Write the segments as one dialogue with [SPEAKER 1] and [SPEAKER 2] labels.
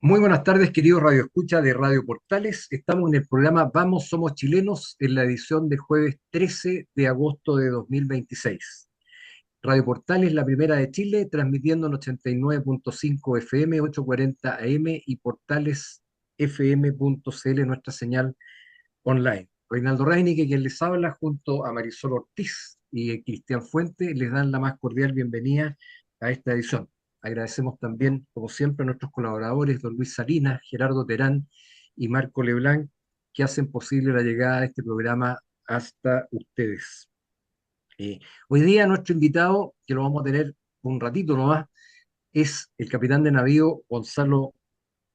[SPEAKER 1] Muy buenas tardes, queridos Radio Escucha de Radio Portales. Estamos en el programa Vamos, Somos Chilenos, en la edición de jueves 13 de agosto de 2026. Radio Portales, la primera de Chile, transmitiendo en 89.5 FM, 840 AM y portalesfm.cl, nuestra señal online. Reinaldo Reinique, quien les habla, junto a Marisol Ortiz y Cristian Fuente, les dan la más cordial bienvenida a esta edición. Agradecemos también, como siempre, a nuestros colaboradores, don Luis Salinas, Gerardo Terán y Marco Leblanc, que hacen posible la llegada de este programa hasta ustedes. Hoy día nuestro invitado, que lo vamos a tener un ratito nomás, es el capitán de navío Gonzalo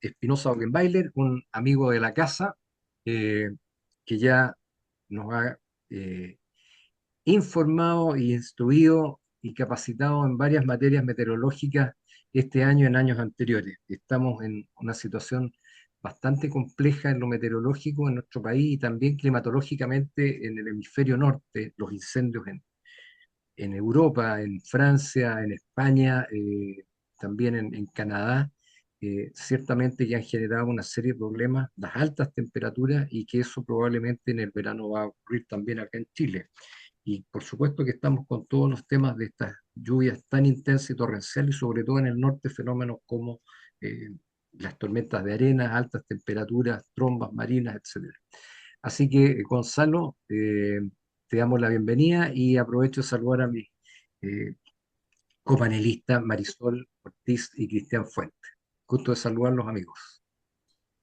[SPEAKER 1] Espinosa Ockenbailer, un amigo de la casa, eh, que ya nos ha eh, informado y instruido y capacitado en varias materias meteorológicas este año y en años anteriores. Estamos en una situación bastante compleja en lo meteorológico en nuestro país y también climatológicamente en el hemisferio norte, los incendios en Europa, en Francia, en España, también en Canadá, ciertamente ya han generado una serie de problemas, las altas temperaturas y que eso probablemente en el verano va a ocurrir también acá en Chile. Y por supuesto que estamos con todos los temas de estas lluvias tan intensas y torrenciales, y sobre todo en el norte, fenómenos como eh, las tormentas de arena, altas temperaturas, trombas marinas, etcétera. Así que, Gonzalo, te damos la bienvenida y aprovecho de saludar a mis eh, copanelistas Marisol Ortiz y Cristian Fuente. Gusto de saludar los amigos.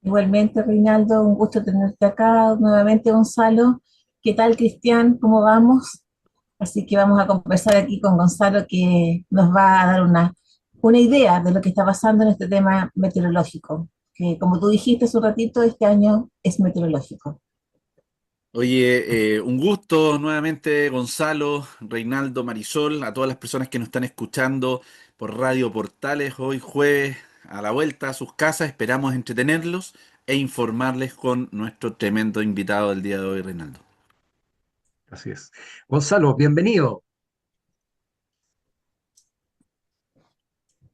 [SPEAKER 2] Igualmente, Reinaldo, un gusto tenerte acá nuevamente, Gonzalo. ¿Qué tal, Cristian? ¿Cómo vamos? Así que vamos a conversar aquí con Gonzalo, que nos va a dar una idea de lo que está pasando en este tema meteorológico, que como tú dijiste hace un ratito, este año es meteorológico.
[SPEAKER 3] Oye, un gusto nuevamente, Gonzalo, Reinaldo, Marisol, a todas las personas que nos están escuchando por Radio Portales hoy jueves a la vuelta a sus casas. Esperamos entretenerlos e informarles con nuestro tremendo invitado del día de hoy, Reinaldo.
[SPEAKER 1] Así es. Gonzalo, bienvenido.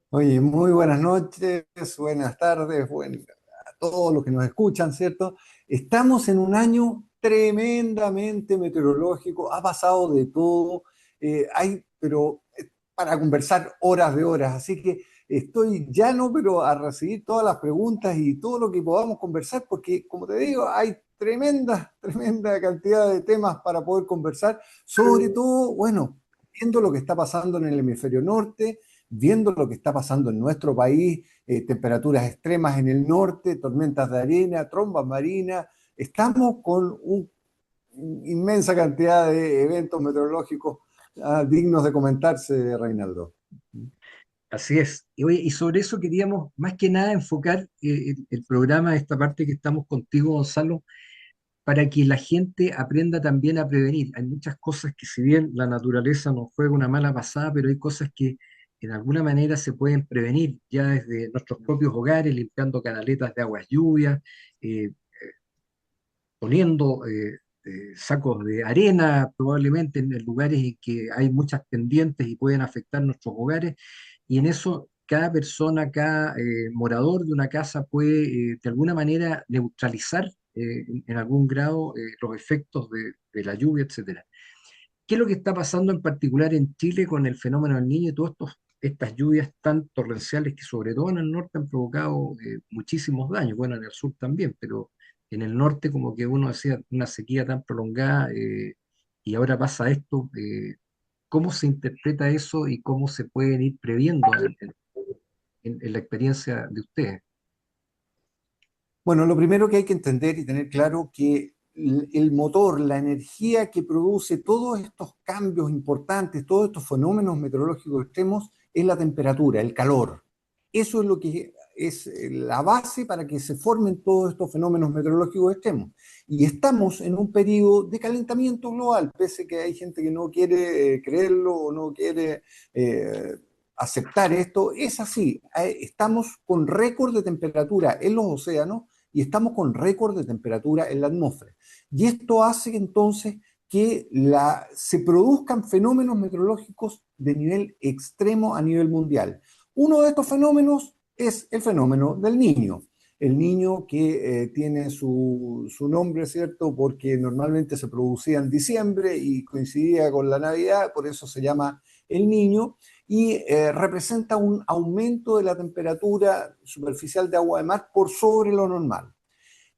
[SPEAKER 4] Oye, muy buenas noches, buenas tardes, a todos los que nos escuchan, ¿cierto? Estamos en un año tremendamente meteorológico, ha pasado de todo, pero para conversar horas de horas, así que estoy llano, pero a recibir todas las preguntas y todo lo que podamos conversar, porque como te digo, hay tremenda cantidad de temas para poder conversar, sobre todo, bueno, viendo lo que está pasando en el hemisferio norte, viendo lo que está pasando en nuestro país, temperaturas extremas en el norte, tormentas de arena, trombas marinas, estamos con una inmensa cantidad de eventos meteorológicos dignos de comentarse, Reinaldo.
[SPEAKER 1] Así es. Y, oye, y sobre eso queríamos más que nada enfocar el programa, esta parte que estamos contigo, Gonzalo, para que la gente aprenda también a prevenir. Hay muchas cosas que si bien la naturaleza nos juega una mala pasada, pero hay cosas que en alguna manera se pueden prevenir ya desde nuestros propios hogares, limpiando canaletas de aguas lluvias, eh, poniendo sacos de arena probablemente en lugares en que hay muchas pendientes y pueden afectar nuestros hogares. Y en eso cada persona, cada morador de una casa puede de alguna manera neutralizar en algún grado los efectos de la lluvia, etcétera. ¿Qué es lo que está pasando en particular en Chile con el fenómeno del Niño y todas estas lluvias tan torrenciales que sobre todo en el norte han provocado muchísimos daños? Bueno, en el sur también, pero en el norte como que uno decía una sequía tan prolongada, y ahora pasa esto. ¿Cómo se interpreta eso y cómo se pueden ir previendo en la experiencia de ustedes?
[SPEAKER 4] Bueno, lo primero que hay que entender y tener claro que el motor, la energía que produce todos estos cambios importantes, todos estos fenómenos meteorológicos extremos, es la temperatura, el calor. Eso es lo que es la base para que se formen todos estos fenómenos meteorológicos extremos. Y estamos en un periodo de calentamiento global, pese a que hay gente que no quiere creerlo o no quiere eh, aceptar esto. Es así, estamos con récord de temperatura en los océanos y estamos con récord de temperatura en la atmósfera. Y esto hace entonces que se produzcan fenómenos meteorológicos de nivel extremo a nivel mundial. Uno de estos fenómenos es el fenómeno del niño. El niño que tiene su nombre, ¿cierto? Porque normalmente se producía en diciembre y coincidía con la Navidad, por eso se llama el niño, y representa un aumento de la temperatura superficial de agua de mar por sobre lo normal.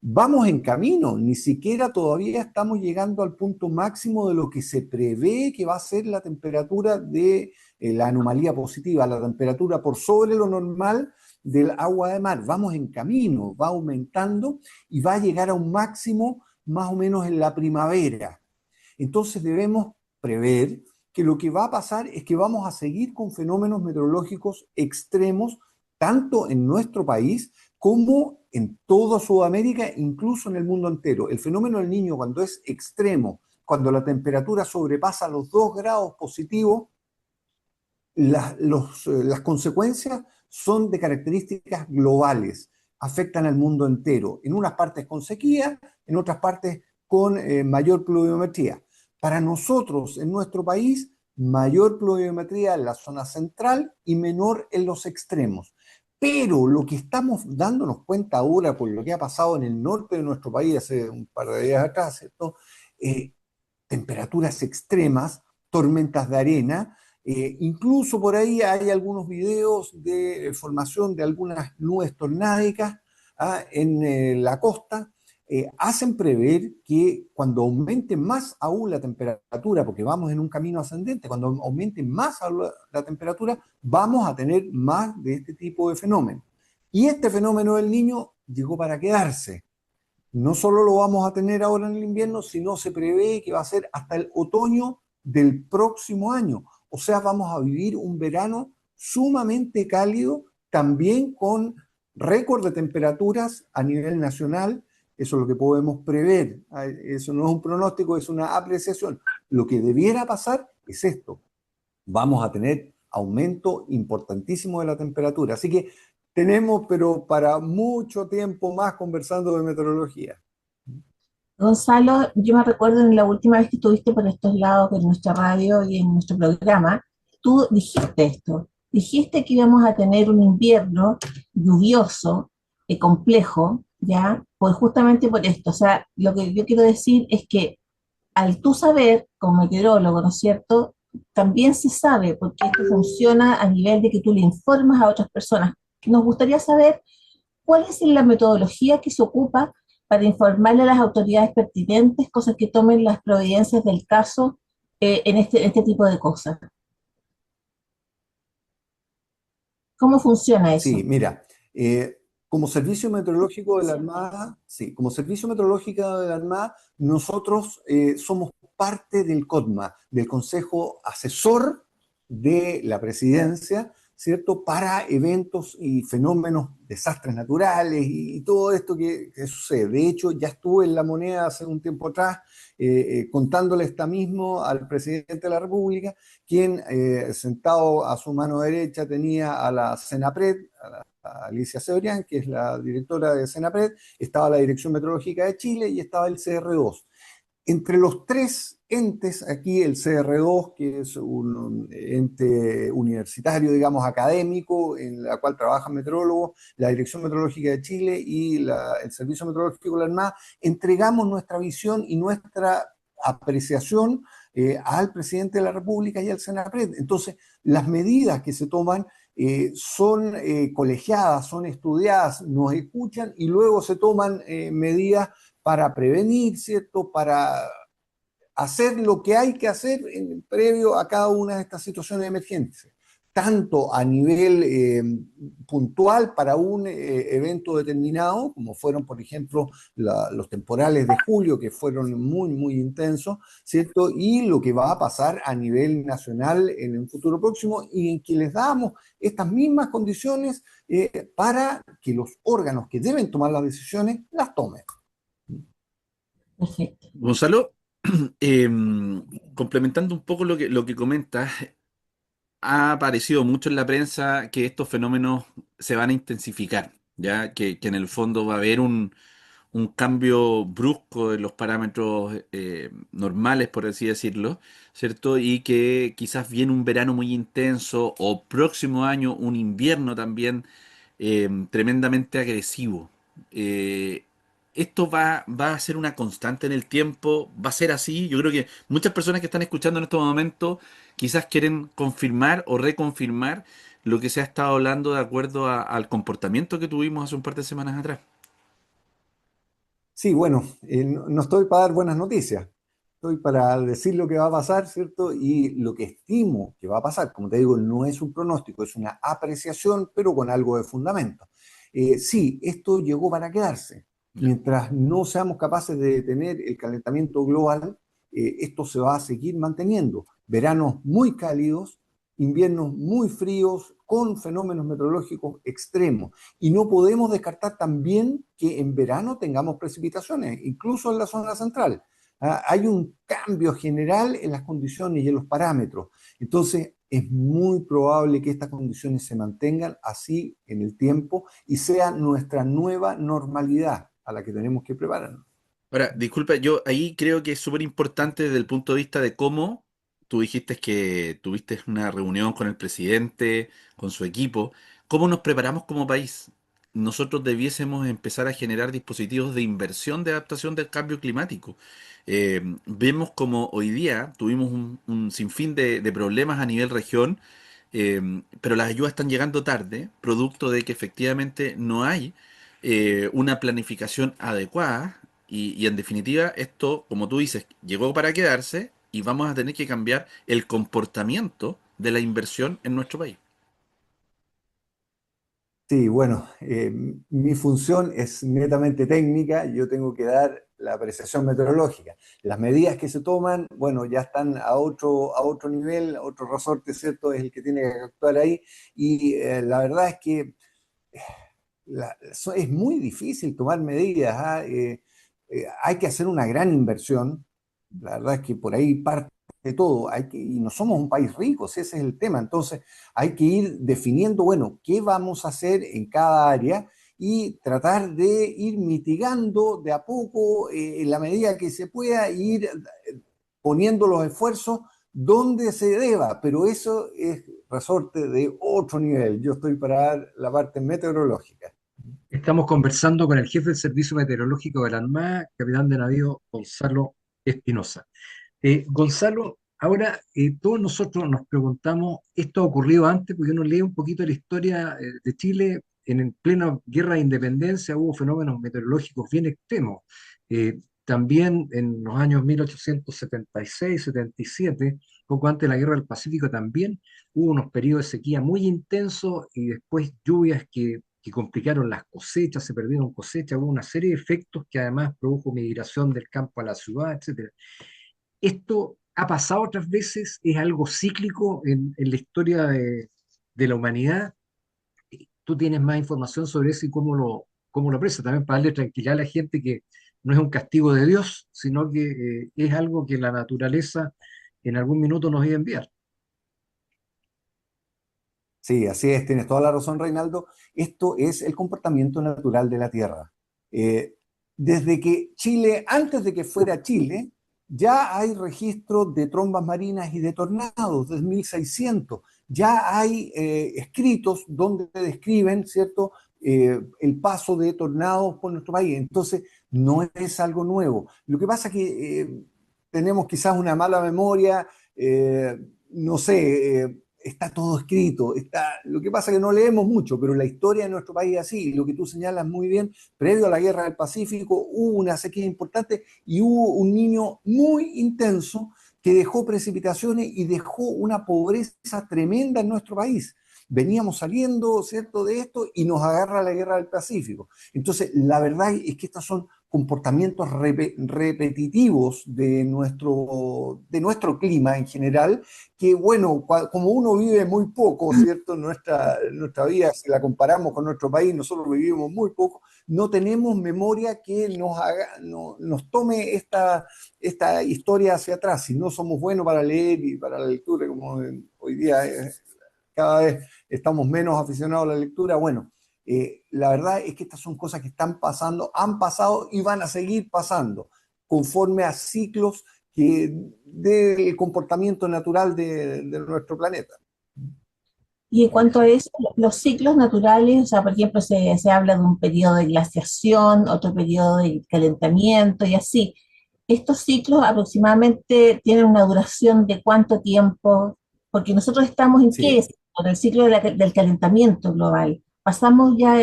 [SPEAKER 4] Vamos en camino, ni siquiera todavía estamos llegando al punto máximo de lo que se prevé que va a ser la temperatura de la anomalía positiva, la temperatura por sobre lo normal del agua de mar. Vamos en camino, va aumentando y va a llegar a un máximo más o menos en la primavera. Entonces debemos prever que lo que va a pasar es que vamos a seguir con fenómenos meteorológicos extremos, tanto en nuestro país como en toda Sudamérica, incluso en el mundo entero. El fenómeno del niño, cuando es extremo, cuando la temperatura sobrepasa los 2 grados positivos, las consecuencias son de características globales, afectan al mundo entero, en unas partes con sequía, en otras partes con mayor pluviometría. Para nosotros, en nuestro país, mayor pluviometría en la zona central y menor en los extremos. Pero lo que estamos dándonos cuenta ahora por lo que ha pasado en el norte de nuestro país hace un par de días atrás, ¿cierto? Eh, Temperaturas extremas, tormentas de arena, incluso por ahí hay algunos videos de formación de algunas nubes tornádicas en la costa, hacen prever que cuando aumente más aún la temperatura, porque vamos en un camino ascendente, cuando aumente más aún la temperatura, vamos a tener más de este tipo de fenómenos. Y este fenómeno del niño llegó para quedarse. No solo lo vamos a tener ahora en el invierno, sino se prevé que va a ser hasta el otoño del próximo año. O sea, vamos a vivir un verano sumamente cálido, también con récord de temperaturas a nivel nacional. Eso es lo que podemos prever. Eso no es un pronóstico, es una apreciación. Lo que debiera pasar es esto. Vamos a tener aumento importantísimo de la temperatura. Así que tenemos, pero para mucho tiempo más conversando de meteorología.
[SPEAKER 2] Gonzalo, yo me recuerdo en la última vez que estuviste por estos lados de nuestra radio y en nuestro programa, tú dijiste esto, dijiste que íbamos a tener un invierno lluvioso, complejo, ¿ya? Pues justamente por esto, o sea, lo que yo quiero decir es que al tú saber, como meteorólogo, ¿no es cierto? También se sabe, porque esto funciona a nivel de que tú le informas a otras personas. Nos gustaría saber cuál es la metodología que se ocupa para informarle a las autoridades pertinentes, cosas que tomen las providencias del caso en este tipo de cosas. ¿Cómo funciona
[SPEAKER 4] Sí,
[SPEAKER 2] eso?
[SPEAKER 4] mira, como servicio meteorológico de la Armada, sí, como servicio meteorológico de la Armada, nosotros somos parte del CODMA, del Consejo Asesor de la Presidencia, ¿cierto? Para eventos y fenómenos, desastres naturales y todo esto que sucede. De hecho, ya estuve en La Moneda hace un tiempo atrás contándole esta mismo al presidente de la República, quien sentado a su mano derecha tenía a la Senapred, a Alicia Cebrián, que es la directora de Senapred, estaba la Dirección Meteorológica de Chile y estaba el CR2. Entre los tres entes, aquí el CR2, que es un ente universitario, digamos, académico, en la cual trabajan meteorólogos, la Dirección Meteorológica de Chile y el Servicio Meteorológico de la Armada, entregamos nuestra visión y nuestra apreciación al presidente de la República y al Senapred. Entonces, las medidas que se toman son colegiadas, son estudiadas, nos escuchan y luego se toman medidas para prevenir, ¿cierto? Para hacer lo que hay que hacer previo a cada una de estas situaciones emergentes, tanto a nivel puntual para un evento determinado, como fueron, por ejemplo, los temporales de julio, que fueron muy, muy intensos, ¿cierto? Y lo que va a pasar a nivel nacional en un futuro próximo, y en que les damos estas mismas condiciones para que los órganos que deben tomar las decisiones las tomen.
[SPEAKER 2] Perfecto.
[SPEAKER 3] Gonzalo, complementando un poco lo que comentas, ha aparecido mucho en la prensa que estos fenómenos se van a intensificar, ya que en el fondo va a haber un cambio brusco de los parámetros normales, por así decirlo, ¿cierto? Y que quizás viene un verano muy intenso o próximo año un invierno también tremendamente agresivo. Eh, Esto va a ser una constante en el tiempo, va a ser así. Yo creo que muchas personas que están escuchando en estos momentos quizás quieren confirmar o reconfirmar lo que se ha estado hablando de acuerdo al comportamiento que tuvimos hace un par de semanas atrás.
[SPEAKER 4] Sí, bueno, no estoy para dar buenas noticias, estoy para decir lo que va a pasar, ¿cierto? Y lo que estimo que va a pasar, como te digo, no es un pronóstico, es una apreciación, pero con algo de fundamento. Sí, esto llegó para quedarse.
[SPEAKER 3] Ya.
[SPEAKER 4] Mientras no seamos capaces de detener el calentamiento global, esto se va a seguir manteniendo. Veranos muy cálidos, inviernos muy fríos, con fenómenos meteorológicos extremos. Y no podemos descartar también que en verano tengamos precipitaciones, incluso en la zona central. Hay un cambio general en las condiciones y en los parámetros. Entonces, es muy probable que estas condiciones se mantengan así en el tiempo y sea nuestra nueva normalidad a la que tenemos que prepararnos.
[SPEAKER 3] Ahora, disculpa, yo ahí creo que es súper importante desde el punto de vista de cómo tú dijiste que tuviste una reunión con el presidente, con su equipo, cómo nos preparamos como país. Nosotros debiésemos empezar a generar dispositivos de inversión de adaptación del cambio climático. Vemos como hoy día tuvimos un sinfín de problemas a nivel región, pero las ayudas están llegando tarde, producto de que efectivamente no hay una planificación adecuada y en definitiva esto, como tú dices, llegó para quedarse y vamos a tener que cambiar el comportamiento de la inversión en nuestro país.
[SPEAKER 4] Sí, bueno, mi función es netamente técnica, yo tengo que dar la apreciación meteorológica. Las medidas que se toman, bueno, ya están a otro nivel, a otro resorte, ¿cierto? Es el que tiene que actuar ahí. Y la verdad es que es muy difícil tomar medidas. Hay que hacer una gran inversión. La verdad es que por ahí parte todo. Y no somos un país rico, si ese es el tema. Entonces, hay que ir definiendo, bueno, qué vamos a hacer en cada área y tratar de ir mitigando de a poco, en la medida que se pueda, ir poniendo los esfuerzos donde se deba. Pero eso es resorte de otro nivel. Yo estoy para dar la parte meteorológica.
[SPEAKER 1] Estamos conversando con el jefe del Servicio Meteorológico de la Armada, capitán de navío Gonzalo Espinosa. Gonzalo, ahora todos nosotros nos preguntamos, esto ha ocurrido antes, porque uno lee un poquito la historia de Chile, en plena guerra de independencia hubo fenómenos meteorológicos bien extremos. También en los años 1876-77, poco antes de la guerra del Pacífico, también hubo unos periodos de sequía muy intensos y después lluvias que complicaron las cosechas, se perdieron cosechas, hubo una serie de efectos que además produjo migración del campo a la ciudad, etcétera. Esto ha pasado otras veces, es algo cíclico en la historia de la humanidad. Tú tienes más información sobre eso y cómo lo aprecias, también para darle tranquilidad a la gente que no es un castigo de Dios, sino que es algo que la naturaleza en algún minuto nos iba a enviar.
[SPEAKER 4] Sí, así es, tienes toda la razón, Reinaldo. Esto es el comportamiento natural de la Tierra. Eh, Desde que Chile, antes de que fuera Chile, ya hay registros de trombas marinas y de tornados desde 1600. Ya hay escritos donde describen, ¿cierto?, el paso de tornados por nuestro país. Entonces, no es algo nuevo. Lo que pasa es que tenemos quizás una mala memoria, no sé. Está todo escrito, lo que pasa es que no leemos mucho, pero la historia de nuestro país es así, lo que tú señalas muy bien, previo a la guerra del Pacífico hubo una sequía importante y hubo un niño muy intenso que dejó precipitaciones y dejó una pobreza tremenda en nuestro país. Veníamos saliendo, ¿cierto?, de esto y nos agarra la guerra del Pacífico. Entonces, la verdad es que estos son comportamientos repetitivos de nuestro clima en general, que bueno, como uno vive muy poco, ¿cierto? Nuestra vida, si la comparamos con nuestro país, nosotros vivimos muy poco, no tenemos memoria que nos tome esta historia hacia atrás. Si no somos buenos para leer y para la lectura, como hoy día cada vez estamos menos aficionados a la lectura, bueno, la verdad es que estas son cosas que están pasando, han pasado y van a seguir pasando conforme a ciclos del comportamiento natural de nuestro planeta.
[SPEAKER 2] Y en cuanto a eso, los ciclos naturales, o sea, por ejemplo, se habla de un periodo de glaciación, otro periodo de calentamiento y así. Estos ciclos aproximadamente tienen una duración de cuánto tiempo, porque nosotros estamos en qué
[SPEAKER 4] Sí.
[SPEAKER 2] es, en el ciclo del calentamiento global. Pasamos ya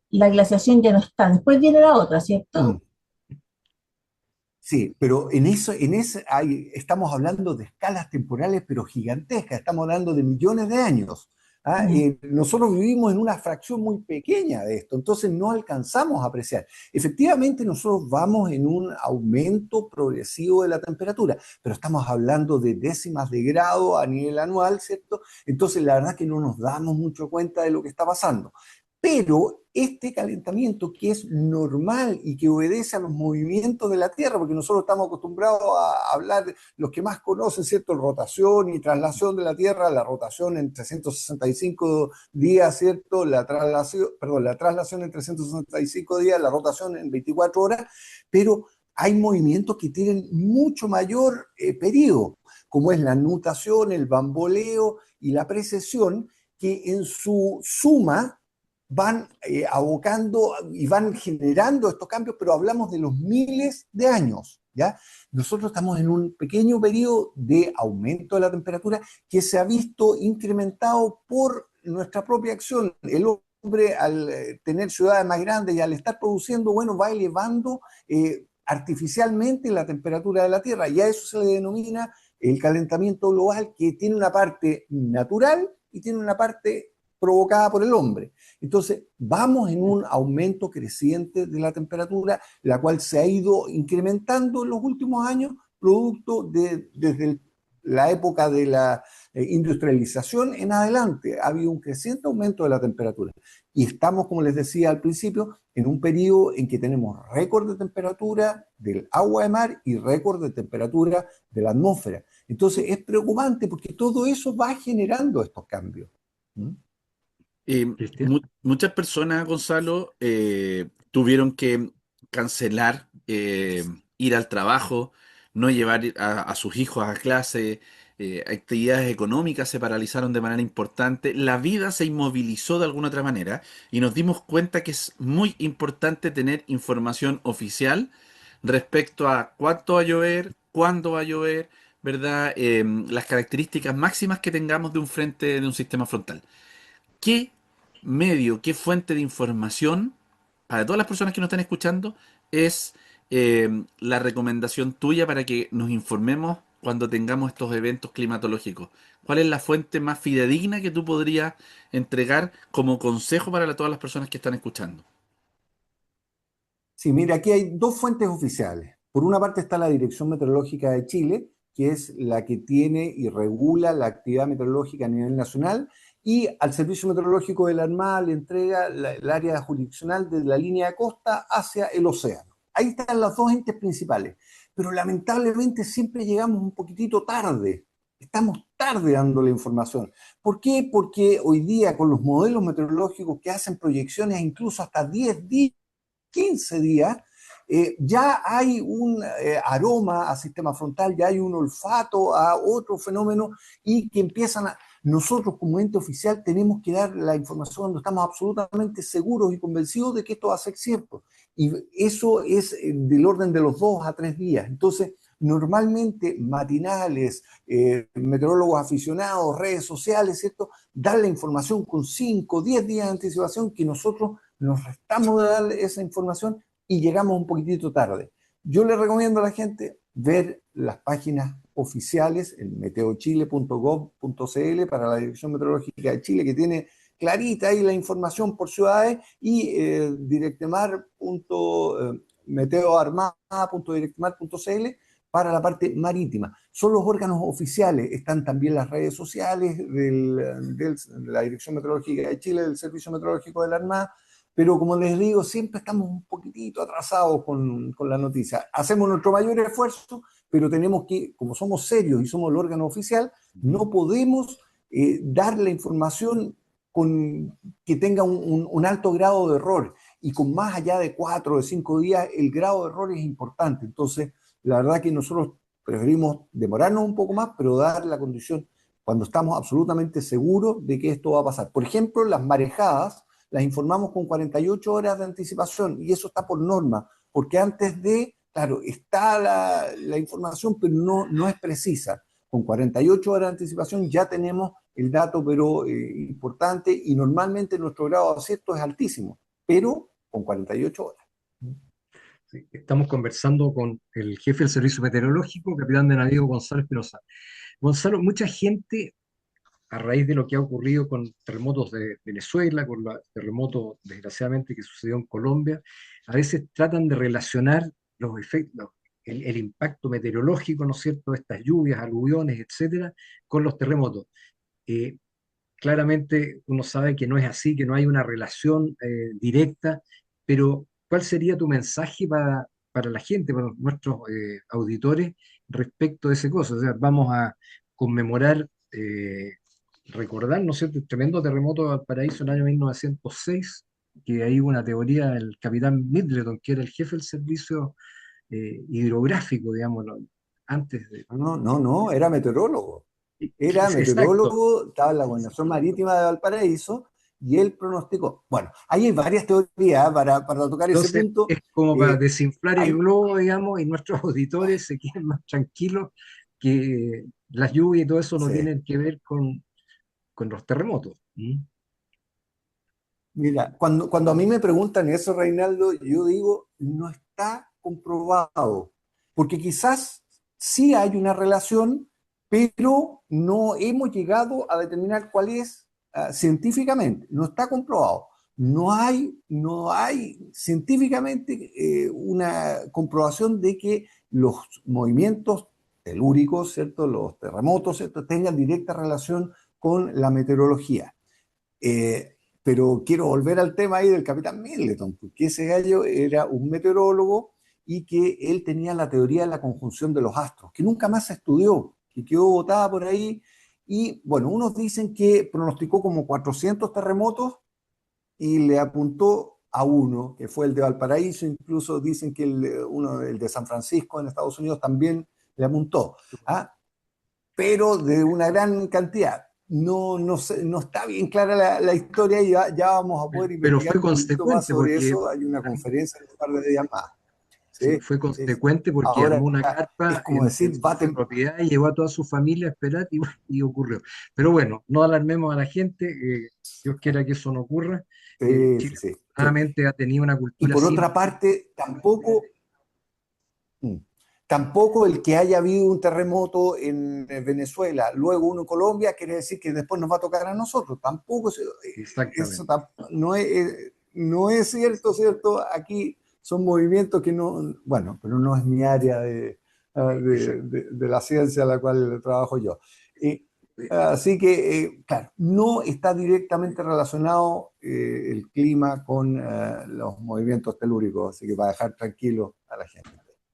[SPEAKER 2] la glaciación ya no está, después viene la otra, ¿cierto?
[SPEAKER 4] Mm. Sí, pero en ese estamos hablando de escalas temporales, pero gigantescas, estamos hablando de millones de años. ¿Ah?
[SPEAKER 2] Mm.
[SPEAKER 4] Nosotros vivimos en una fracción muy pequeña de esto, entonces no alcanzamos a apreciar. Efectivamente, nosotros vamos en un aumento progresivo de la temperatura, pero estamos hablando de décimas de grado a nivel anual, ¿cierto? Entonces, la verdad que no nos damos mucho cuenta de lo que está pasando. Pero este calentamiento que es normal y que obedece a los movimientos de la Tierra, porque nosotros estamos acostumbrados a hablar, los que más conocen, ¿cierto? Rotación y traslación de la Tierra, la rotación en 365 días, ¿cierto? La traslación en 365 días, la rotación en 24 horas, pero hay movimientos que tienen mucho mayor periodo, como es la nutación, el bamboleo y la precesión, que en su suma van abocando y van generando estos cambios, pero hablamos de los miles de años, ¿ya? Nosotros estamos en un pequeño periodo de aumento de la temperatura que se ha visto incrementado por nuestra propia acción. El hombre, al tener ciudades más grandes y al estar produciendo, bueno, va elevando artificialmente la temperatura de la Tierra, y a eso se le denomina el calentamiento global, que tiene una parte natural y tiene una parte provocada por el hombre. Entonces, vamos en un aumento creciente de la temperatura, la cual se ha ido incrementando en los últimos años, producto desde la época de la industrialización en adelante. Ha habido un creciente aumento de la temperatura. Y estamos, como les decía al principio, en un periodo en que tenemos récord de temperatura del agua de mar y récord de temperatura de la atmósfera. Entonces, es preocupante porque todo eso va generando estos cambios. ¿Mm?
[SPEAKER 1] Cristian.
[SPEAKER 3] Muchas personas, Gonzalo, tuvieron que cancelar ir al trabajo, no llevar a sus hijos a clase, actividades económicas se paralizaron de manera importante, la vida se inmovilizó de alguna otra manera y nos dimos cuenta que es muy importante tener información oficial respecto a cuánto va a llover, cuándo va a llover, ¿verdad? Las características máximas que tengamos de un frente, de un sistema frontal. ¿Qué medio, qué fuente de información para todas las personas que nos están escuchando es la recomendación tuya para que nos informemos cuando tengamos estos eventos climatológicos? ¿Cuál es la fuente más fidedigna que tú podrías entregar como consejo para todas las personas que están escuchando?
[SPEAKER 4] Sí, mira, aquí hay dos fuentes oficiales. Por una parte está la Dirección Meteorológica de Chile, que es la que tiene y regula la actividad meteorológica a nivel nacional, y al Servicio Meteorológico de la Armada le entrega el área jurisdiccional desde la línea de costa hacia el océano. Ahí están las dos entes principales, pero lamentablemente siempre llegamos un poquitito tarde. Estamos tarde dando la información. ¿Por qué? Porque hoy día con los modelos meteorológicos que hacen proyecciones incluso hasta 10 días, 15 días, ya hay un aroma a sistema frontal, ya hay un olfato a otro fenómeno, y que empiezan a... Nosotros como ente oficial tenemos que dar la información cuando estamos absolutamente seguros y convencidos de que esto va a ser cierto. Y eso es del orden de los 2 a 3 días. Entonces, normalmente matinales, meteorólogos aficionados, redes sociales, ¿cierto? Dar la información con 5, 10 días de anticipación, que nosotros nos restamos de darle esa información y llegamos un poquitito tarde. Yo le recomiendo a la gente ver las páginas oficiales, el meteochile.gov.cl para la Dirección Meteorológica de Chile, que tiene clarita ahí la información por ciudades, y meteoarmada.directemar.cl para la parte marítima. Son los órganos oficiales, están también las redes sociales de la Dirección Meteorológica de Chile, del Servicio Meteorológico de la Armada, pero como les digo, siempre estamos un poquitito atrasados con la noticia. Hacemos nuestro mayor esfuerzo, pero tenemos que, como somos serios y somos el órgano oficial, no podemos dar la información que tenga un alto grado de error. Y con más allá de 4 o 5 días, el grado de error es importante. Entonces, la verdad que nosotros preferimos demorarnos un poco más, pero dar la condición cuando estamos absolutamente seguros de que esto va a pasar. Por ejemplo, las marejadas las informamos con 48 horas de anticipación y eso está por norma, porque antes de, claro, está la información, pero no es precisa. Con 48 horas de anticipación ya tenemos el dato, pero importante, y normalmente nuestro grado de acierto es altísimo, pero con 48 horas.
[SPEAKER 1] Sí, estamos conversando con el jefe del Servicio Meteorológico, capitán de navío Gonzalo Espinosa. Gonzalo, mucha gente, a raíz de lo que ha ocurrido con terremotos de Venezuela, con el terremoto desgraciadamente que sucedió en Colombia, a veces tratan de relacionar los efectos, el impacto meteorológico, ¿no es cierto?, de estas lluvias, aluviones, etcétera, con los terremotos. Eh, Claramente uno sabe que no es así, que no hay una relación directa, pero ¿cuál sería tu mensaje para la gente, para nuestros auditores respecto de ese cosa? O sea, vamos a conmemorar, recordar, ¿no es cierto?, el tremendo terremoto de Valparaíso en el año 1906, que ahí hubo una teoría del capitán Middleton, que era el jefe del servicio hidrográfico, digamos, antes de...
[SPEAKER 4] No, era meteorólogo. Era
[SPEAKER 1] Exacto.
[SPEAKER 4] meteorólogo, estaba en la Gobernación Marítima de Valparaíso y él pronosticó. Bueno, ahí hay varias teorías para tocar ese
[SPEAKER 1] Entonces,
[SPEAKER 4] punto.
[SPEAKER 1] es como para
[SPEAKER 4] Eh,
[SPEAKER 1] desinflar el
[SPEAKER 4] hay,
[SPEAKER 1] globo, digamos, y nuestros auditores se queden más tranquilos que las lluvias y todo eso no
[SPEAKER 4] sí.
[SPEAKER 1] tienen que ver con los terremotos. ¿Mm?
[SPEAKER 4] Mira, cuando a mí me preguntan eso, Reinaldo, yo digo, no está comprobado, porque quizás sí hay una relación, pero no hemos llegado a determinar cuál es científicamente, no está comprobado. No hay científicamente una comprobación de que los movimientos telúricos, ¿cierto? Los terremotos, ¿cierto? Tengan directa relación con la meteorología. Pero quiero volver al tema ahí del capitán Middleton, porque ese gallo era un meteorólogo y que él tenía la teoría de la conjunción de los astros, que nunca más se estudió, que quedó botada por ahí. Y bueno, unos dicen que pronosticó como 400 terremotos y le apuntó a uno, que fue el de Valparaíso. Incluso dicen que el de San Francisco en Estados Unidos también le apuntó. ¿Ah? Pero de una gran cantidad. No está bien clara la historia y ya vamos a poder
[SPEAKER 1] Pero
[SPEAKER 4] investigar
[SPEAKER 1] fue
[SPEAKER 4] un poquito más
[SPEAKER 1] consecuente
[SPEAKER 4] sobre
[SPEAKER 1] porque
[SPEAKER 4] eso. Hay una conferencia en un par de días más.
[SPEAKER 1] sí,
[SPEAKER 4] ¿Sí?
[SPEAKER 1] fue
[SPEAKER 4] Sí, sí.
[SPEAKER 1] consecuente porque armó
[SPEAKER 4] Ahora
[SPEAKER 1] una
[SPEAKER 4] es
[SPEAKER 1] carpa
[SPEAKER 4] como decir,
[SPEAKER 1] en su propiedad y llevó a toda su familia a esperar y ocurrió. Pero bueno, no alarmemos a la gente, Dios quiera que eso no ocurra.
[SPEAKER 4] sí, sí,
[SPEAKER 1] Chile
[SPEAKER 4] sí, sí.
[SPEAKER 1] afortunadamente ha tenido una
[SPEAKER 4] Y
[SPEAKER 1] cultura
[SPEAKER 4] por
[SPEAKER 1] siempre.
[SPEAKER 4] otra parte, mm, tampoco el que haya habido un terremoto en Venezuela, luego uno en Colombia, quiere decir que después nos va a tocar a nosotros. Tampoco eso
[SPEAKER 1] Exactamente.
[SPEAKER 4] no es cierto, ¿cierto? Aquí son movimientos que no, bueno, pero no es mi área de la ciencia a la cual trabajo yo. Eh, Así que, claro, no está directamente relacionado el clima con los movimientos telúricos, así que para dejar tranquilo a la gente.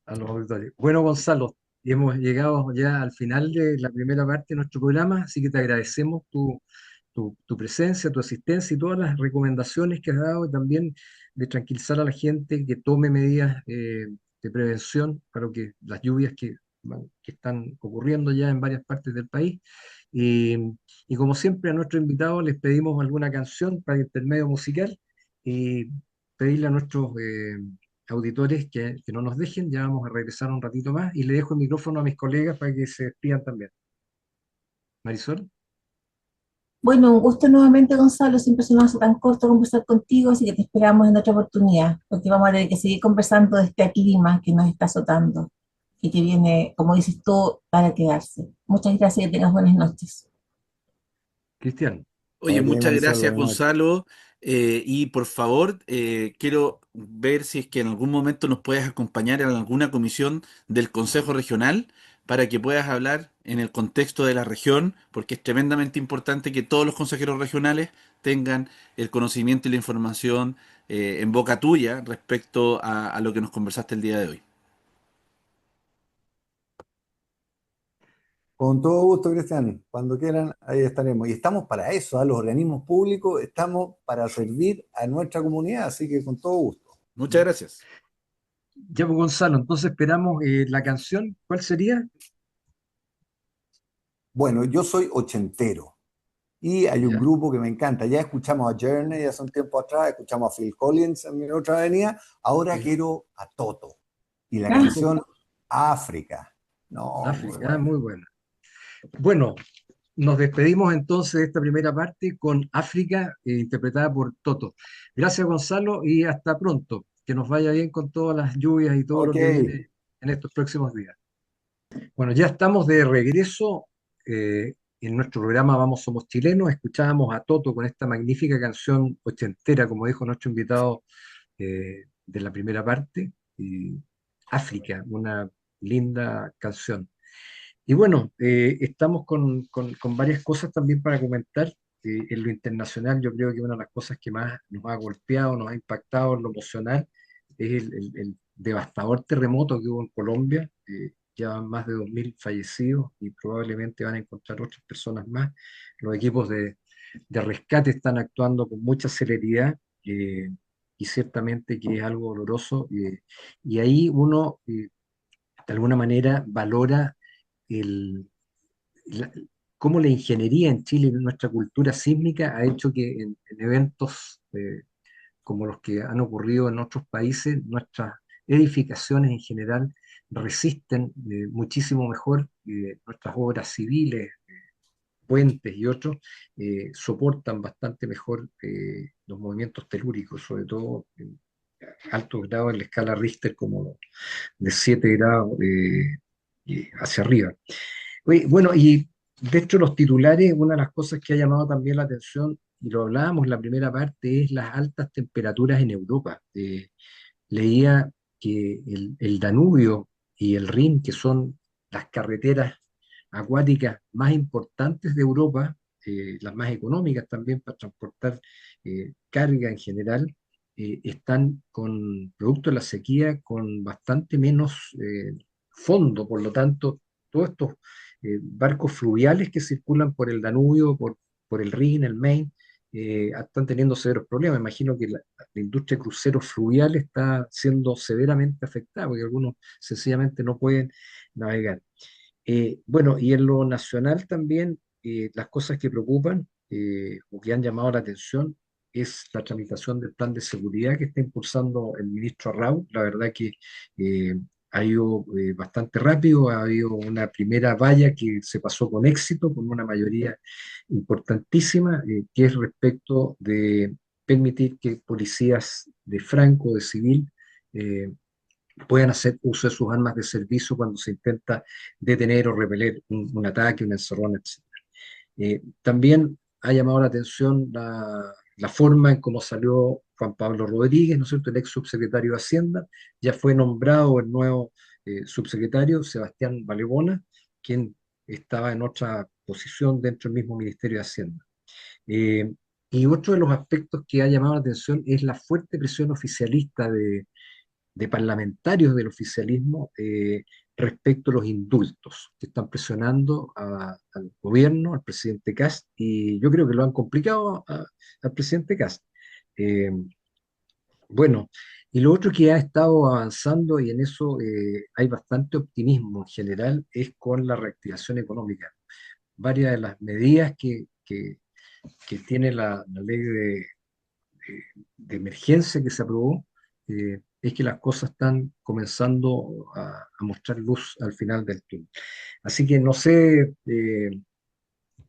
[SPEAKER 1] A los auditores. Bueno, Gonzalo, y hemos llegado ya al final de la primera parte de nuestro programa, así que te agradecemos tu presencia, tu asistencia y todas las recomendaciones que has dado y también de tranquilizar a la gente que tome medidas de prevención para que las lluvias que están ocurriendo ya en varias partes del país. Y, y como siempre a nuestros invitados les pedimos alguna canción para intermedio musical y pedirle a nuestros auditores que no nos dejen, ya vamos a regresar un ratito más y le dejo el micrófono a mis colegas para que se despidan también. Marisol.
[SPEAKER 2] Bueno, un gusto nuevamente, Gonzalo. Siempre se nos hace tan corto conversar contigo, así que te esperamos en otra oportunidad, porque vamos a tener que seguir conversando de este clima que nos está azotando y que viene, como dices tú, para quedarse. Muchas gracias y que tengas buenas noches.
[SPEAKER 1] Cristian.
[SPEAKER 3] Oye,
[SPEAKER 4] Ok,
[SPEAKER 3] muchas
[SPEAKER 4] Marisol,
[SPEAKER 3] gracias,
[SPEAKER 4] buenas noches.
[SPEAKER 3] Gonzalo. Y por favor, quiero ver si es que en algún momento nos puedes acompañar en alguna comisión del Consejo Regional para que puedas hablar en el contexto de la región, porque es tremendamente importante que todos los consejeros regionales tengan el conocimiento y la información en boca tuya respecto a lo que nos conversaste el día de hoy.
[SPEAKER 4] Con todo gusto, Cristian. Cuando quieran, ahí estaremos. Y estamos para eso, a los organismos públicos, estamos para servir a nuestra comunidad, así que con todo gusto.
[SPEAKER 3] Muchas gracias.
[SPEAKER 1] Ya, pues, Gonzalo, entonces esperamos la canción. ¿Cuál sería?
[SPEAKER 4] Bueno, yo soy ochentero y hay un
[SPEAKER 1] ¿Ya?
[SPEAKER 4] grupo que me encanta. Ya escuchamos a Journey hace un tiempo atrás, escuchamos a Phil Collins en mi otra avenida. Ahora
[SPEAKER 1] Sí.
[SPEAKER 4] quiero a Toto y la
[SPEAKER 2] Ah,
[SPEAKER 4] canción África. No, muy
[SPEAKER 1] África,
[SPEAKER 4] buena.
[SPEAKER 1] muy buena. Bueno, nos despedimos entonces de esta primera parte con África, interpretada por Toto. Gracias, Gonzalo, y hasta pronto. Que nos vaya bien con todas las lluvias y todo lo
[SPEAKER 4] Ok,
[SPEAKER 1] que viene en estos próximos días. Bueno, ya estamos de regreso en nuestro programa Vamos Somos Chilenos. Escuchábamos a Toto con esta magnífica canción ochentera, como dijo nuestro invitado de la primera parte, África, una linda canción. Y bueno, estamos con varias cosas también para comentar. En lo internacional, yo creo que una de las cosas que más nos ha golpeado, nos ha impactado en lo emocional, es el devastador terremoto que hubo en Colombia. Ya van más de 2.000 fallecidos y probablemente van a encontrar otras personas más. Los equipos de rescate están actuando con mucha celeridad y ciertamente que es algo doloroso. Y ahí uno, de alguna manera, valora el, la- cómo la ingeniería en Chile, en nuestra cultura sísmica, ha hecho que en eventos como los que han ocurrido en otros países, nuestras edificaciones en general resisten muchísimo mejor, nuestras obras civiles, puentes y otros, soportan bastante mejor los movimientos telúricos, sobre todo en altos grados en la escala Richter, como de 7 grados hacia arriba. Oye, bueno, y dentro de los titulares, una de las cosas que ha llamado también la atención, y lo hablábamos en la primera parte, es las altas temperaturas en Europa. Leía que el Danubio y el Rin, que son las carreteras acuáticas más importantes de Europa, las más económicas también para transportar carga en general, están con, producto de la sequía, con bastante menos fondo. Por lo tanto, todos estos barcos fluviales que circulan por el Danubio, por el Rin, el Main, están teniendo severos problemas. Imagino que la industria de cruceros fluviales está siendo severamente afectada porque algunos sencillamente no pueden navegar. Bueno, y en lo nacional también, las cosas que preocupan o que han llamado la atención es la tramitación del plan de seguridad que está impulsando el ministro Arrau. La verdad que eh, ha ido bastante rápido, ha habido una primera valla que se pasó con éxito, con una mayoría importantísima, que es respecto de permitir que policías de franco, de civil, eh, puedan hacer uso de sus armas de servicio cuando se intenta detener o repeler un ataque, una encerrona, etc. También ha llamado la atención la forma en cómo salió Juan Pablo Rodríguez, ¿no es cierto?, el ex subsecretario de Hacienda. Ya fue nombrado el nuevo subsecretario, Sebastián Valebona, quien estaba en otra posición dentro del mismo Ministerio de Hacienda. Eh, y otro de los aspectos que ha llamado la atención es la fuerte presión oficialista de parlamentarios del oficialismo respecto a los indultos, que están presionando al gobierno, al presidente Kast, y yo creo que lo han complicado al presidente Kast. Eh, bueno, y lo otro que ha estado avanzando, y en eso hay bastante optimismo en general, es con la reactivación económica. Varias de las medidas que tiene la ley de emergencia que se aprobó, es que las cosas están comenzando a mostrar luz al final del túnel. Así que no sé,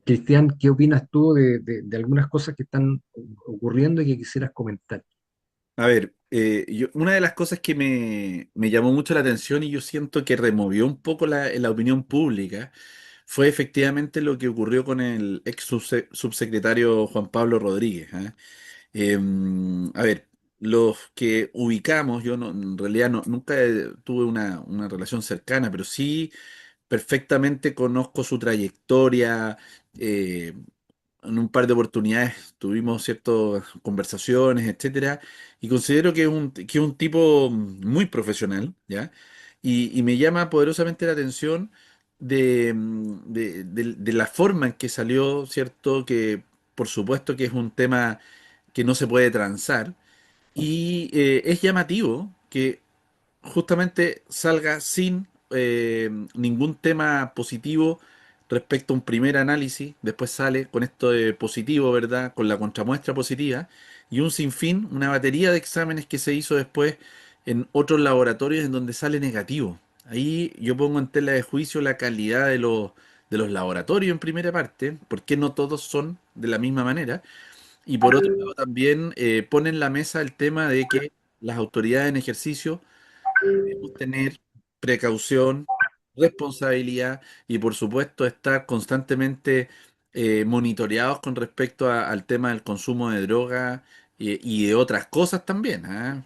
[SPEAKER 1] Cristian, ¿qué opinas tú de algunas cosas que están ocurriendo y que quisieras comentar?
[SPEAKER 3] A ver, una de las cosas que me llamó mucho la atención y yo siento que removió un poco la opinión pública fue efectivamente lo que ocurrió con el ex subsecretario Juan Pablo Rodríguez. ¿Ah? A ver, los que ubicamos, yo no, en realidad nunca tuve una relación cercana, pero sí perfectamente conozco su trayectoria. eh, en un par de oportunidades tuvimos ciertas conversaciones, etcétera, y considero que es un tipo muy profesional, ¿ya? Y me llama poderosamente la atención de la forma en que salió, ¿cierto? Que por supuesto que es un tema que no se puede transar, y es llamativo que justamente salga sin ningún tema positivo respecto a un primer análisis, después sale con esto de positivo, ¿verdad? Con la contramuestra positiva, y un sinfín, una batería de exámenes que se hizo después en otros laboratorios en donde sale negativo. Ahí yo pongo en tela de juicio la calidad de los laboratorios en primera parte, porque no todos son de la misma manera, y por otro lado también pone en la mesa el tema de que las autoridades en ejercicio debemos tener precaución, responsabilidad y por supuesto estar constantemente monitoreados con respecto al tema del consumo de droga y de otras cosas también, ¿ah?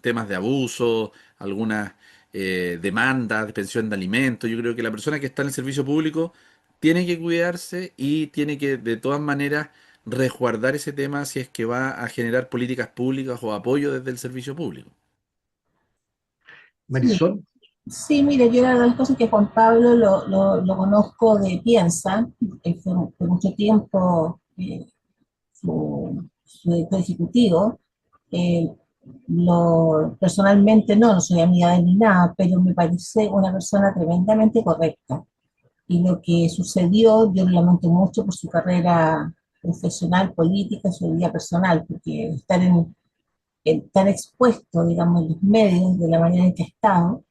[SPEAKER 3] Temas de abuso, algunas demandas de pensión de alimentos. Yo creo que la persona que está en el servicio público tiene que cuidarse y tiene que de todas maneras resguardar ese tema si es que va a generar políticas públicas o apoyo desde el servicio público.
[SPEAKER 2] Sí,
[SPEAKER 1] Marisol,
[SPEAKER 2] sí, mire, yo la verdad es que Juan Pablo lo conozco de Piensa, fue mucho tiempo su director ejecutivo. Eh, Personalmente no soy amiga de él ni nada, pero me parece una persona tremendamente correcta. Y lo que sucedió, yo lo lamento mucho por su carrera profesional, política, su vida personal, porque estar tan expuesto, digamos, en los medios de la manera en que ha estado,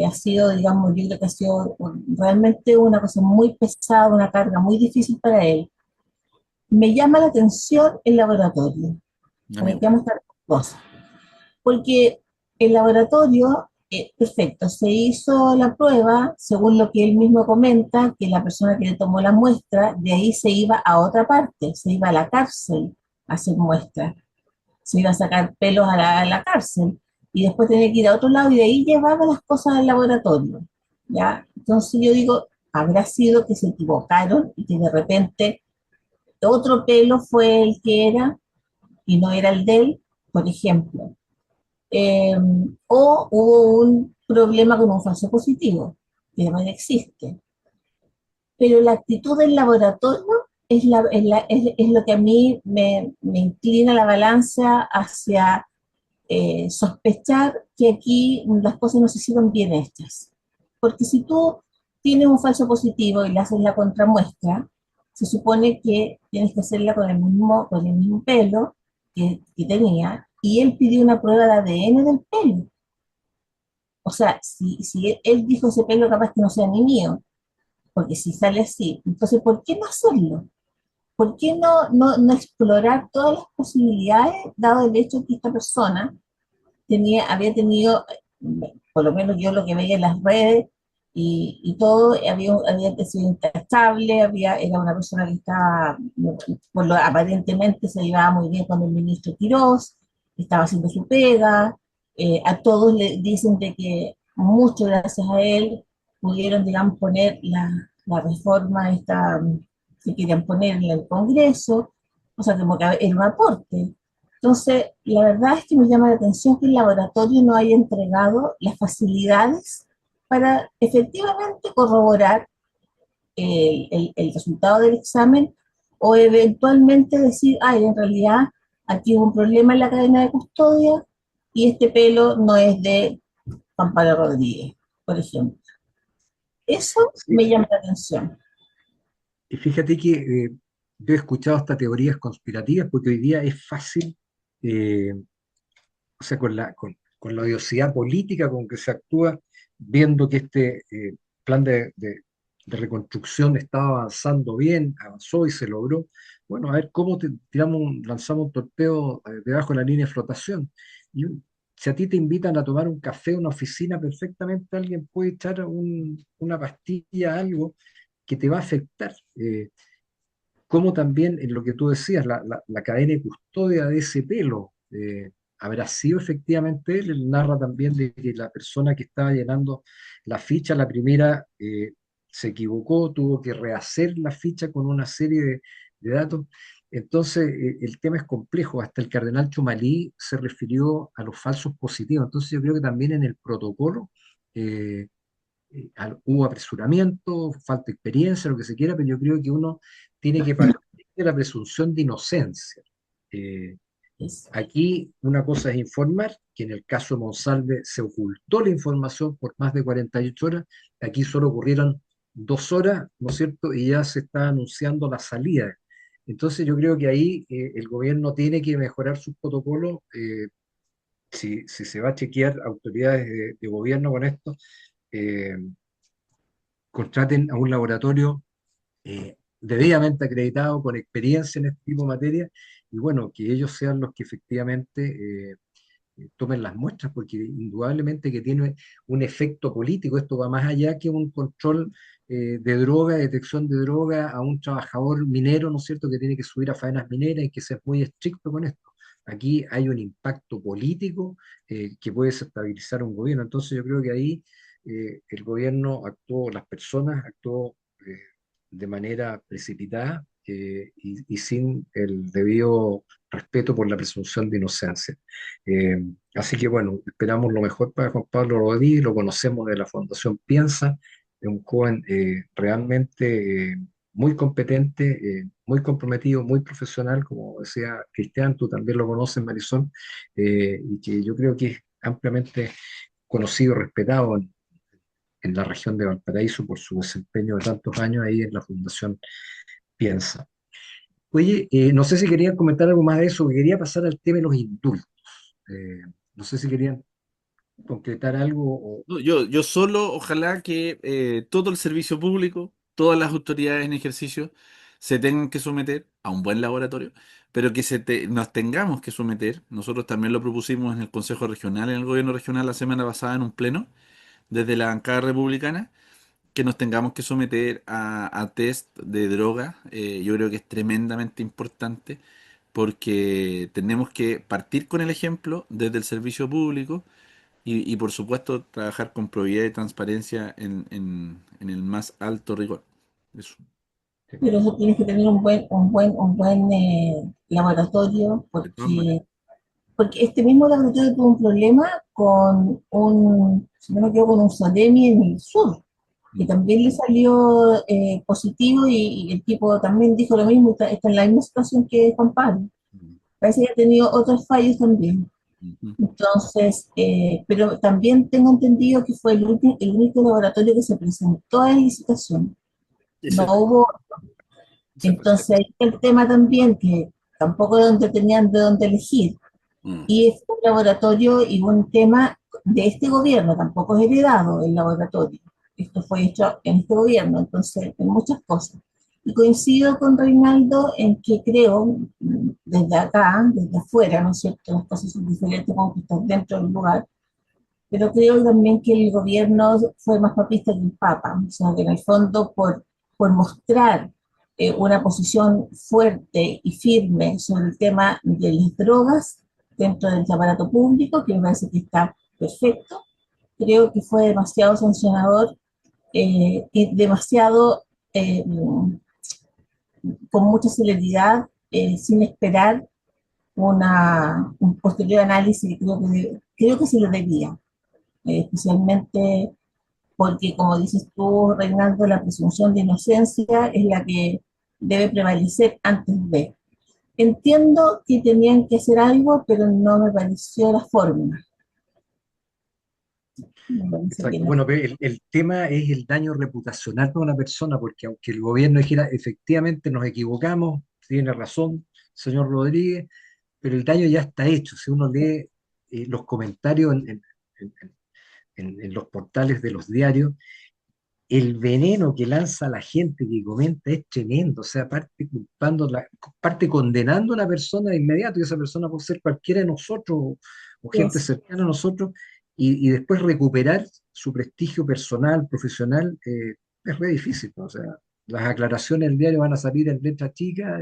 [SPEAKER 2] ha sido, digamos, yo creo que ha sido realmente una cosa muy pesada, una carga muy difícil para él. Me llama la atención el laboratorio,
[SPEAKER 3] A mí
[SPEAKER 2] conectamos estas cosas, porque el laboratorio, perfecto, se hizo la prueba, según lo que él mismo comenta, que la persona que le tomó la muestra, de ahí se iba a otra parte, se iba a la cárcel a hacer muestras, se iba a sacar pelos a la cárcel, y después tenía que ir a otro lado, y de ahí llevaba las cosas al laboratorio, ¿ya? Entonces yo digo, habrá sido que se equivocaron y que de repente otro pelo fue el que era y no era el de él, por ejemplo. eh, o hubo un problema con un falso positivo, que también existe. Pero la actitud del laboratorio es lo que a mí me inclina la balanza hacia sospechar que aquí las cosas no se hicieron bien hechas. Porque si tú tienes un falso positivo y le haces la contramuestra, se supone que tienes que hacerla con el mismo pelo que tenía, y él pidió una prueba de ADN del pelo. O sea, si él dijo ese pelo capaz que no sea ni mío, porque si sale así, entonces ¿por qué no hacerlo? ¿Por qué no explorar todas las posibilidades, dado el hecho que esta persona había tenido, por lo menos yo lo que veía en las redes y todo, había sido intachable, era una persona que estaba, aparentemente se llevaba muy bien con el ministro Quirós, estaba haciendo su pega, a todos le dicen de que mucho gracias a él pudieron, digamos, poner la reforma esta que querían poner en el Congreso, o sea, como que era un aporte. Entonces, la verdad es que me llama la atención que el laboratorio no haya entregado las facilidades para efectivamente corroborar el resultado del examen, o eventualmente decir, ay, en realidad aquí hubo un problema en la cadena de custodia y este pelo no es de Juan Pablo Rodríguez, por ejemplo. Eso
[SPEAKER 1] sí,
[SPEAKER 2] me llama la atención.
[SPEAKER 1] y fíjate que yo he escuchado hasta teorías conspirativas porque hoy día es fácil, eh, o sea, con la odiosidad política con que se actúa, viendo que este plan de reconstrucción estaba avanzando bien, avanzó y se logró. Bueno, a ver cómo lanzamos un torpeo debajo de la línea de flotación. Y si a ti te invitan a tomar un café en una oficina, perfectamente alguien puede echar una pastilla, algo que te va a afectar. Como también en lo que tú decías, la cadena de custodia de ese pelo, habrá sido efectivamente él. Él narra también de que la persona que estaba llenando la ficha, la primera, se equivocó, tuvo que rehacer la ficha con una serie de datos. Entonces, el tema es complejo. Hasta el cardenal Chumalí se refirió a los falsos positivos. Entonces, yo creo que también en el protocolo eh, hubo apresuramiento, falta de experiencia, lo que se quiera, pero yo creo que uno tiene que partir de la presunción de inocencia. Eh,
[SPEAKER 2] Eso.
[SPEAKER 1] Aquí una cosa es informar, que en el caso de Monsalve se ocultó la información por más de 48 horas, aquí solo ocurrieron 2 horas, ¿no es cierto? Y ya se está anunciando la salida. Entonces yo creo que ahí el gobierno tiene que mejorar sus protocolos. Si se va a chequear autoridades de gobierno con esto, eh, contraten a un laboratorio debidamente acreditado, con experiencia en este tipo de materia, y bueno, que ellos sean los que efectivamente tomen las muestras, porque indudablemente que tiene un efecto político. Esto va más allá que un control de droga, detección de droga a un trabajador minero, ¿no es cierto?, que tiene que subir a faenas mineras y que ser muy estricto con esto. Aquí hay un impacto político que puede desestabilizar un gobierno. Entonces yo creo que ahí el gobierno actuó, las personas actuó de manera precipitada y sin el debido respeto por la presunción de inocencia. Eh, Así que bueno, esperamos lo mejor para Juan Pablo Rodríguez, lo conocemos de la Fundación Piensa, es un joven realmente muy competente, muy comprometido, muy profesional, como decía Cristian, tú también lo conoces, Marisol, y que yo creo que es ampliamente conocido, respetado en la región de Valparaíso por su desempeño de tantos años ahí en la Fundación Piensa. Oye, no sé si querían comentar algo más de eso, que quería pasar al tema de los indultos. Eh, no sé si querían concretar algo o...
[SPEAKER 3] No, yo solo, ojalá que todo el servicio público, todas las autoridades en ejercicio se tengan que someter a un buen laboratorio, pero que nos tengamos que someter. Nosotros también lo propusimos en el Consejo Regional, en el gobierno regional la semana pasada en un pleno, desde la bancada republicana, que nos tengamos que someter a test de droga. Yo creo que es tremendamente importante porque tenemos que partir con el ejemplo desde el servicio público y por supuesto, trabajar con probidad y transparencia en el más alto rigor. Eso.
[SPEAKER 1] Sí,
[SPEAKER 2] Pero eso tienes que tener un buen laboratorio,
[SPEAKER 3] De todas maneras.
[SPEAKER 2] porque este mismo laboratorio tuvo un problema con si no me equivoco, con un Solemi en el sur, que
[SPEAKER 3] Mm,
[SPEAKER 2] también le salió positivo y el tipo también dijo lo mismo, está en la misma situación que Juan Pablo.
[SPEAKER 3] mm,
[SPEAKER 2] Parece que ha tenido otros fallos también.
[SPEAKER 3] ujú.
[SPEAKER 2] Entonces, pero también tengo entendido que fue el único laboratorio que se presentó a la licitación. No
[SPEAKER 3] Ese,
[SPEAKER 2] hubo.
[SPEAKER 3] ese puede ser.
[SPEAKER 2] Entonces, ahí está el tema también, que tampoco de dónde tenían de dónde elegir.
[SPEAKER 3] Mm,
[SPEAKER 2] Y es un laboratorio y un tema de este gobierno, tampoco es heredado el laboratorio. Esto fue hecho en este gobierno, entonces, en muchas cosas. Y coincido con Reinaldo en que creo, desde acá, desde afuera, ¿no es cierto? Las cosas son diferentes cuando tú estás dentro del lugar, pero creo también que el gobierno fue más papista que el Papa, o sea, que en el fondo por mostrar una posición fuerte y firme sobre el tema de las drogas dentro del aparato público, que me parece que está perfecto, creo que fue demasiado sancionador y demasiado con mucha celeridad, sin esperar un posterior análisis, creo que se lo debía, especialmente porque, como dices tú, Reinaldo, la presunción de inocencia es la que debe prevalecer antes de. Entiendo que tenían que hacer algo, pero no me pareció la forma. Me parece que
[SPEAKER 1] exacto.
[SPEAKER 2] no.
[SPEAKER 1] Bueno, pero el tema es el daño reputacional de una persona, porque aunque el gobierno dijera efectivamente nos equivocamos, tiene razón, señor Rodríguez, pero el daño ya está hecho. Si uno lee los comentarios en- en los portales de los diarios, el veneno que lanza la gente que comenta es tremendo. O sea, parte condenando a una persona de inmediato, y esa persona puede ser cualquiera de nosotros o gente
[SPEAKER 2] Yes.
[SPEAKER 1] cercana a nosotros, y después recuperar su prestigio personal, profesional, es re difícil, ¿no? O sea, las aclaraciones del diario van a salir en letra chica,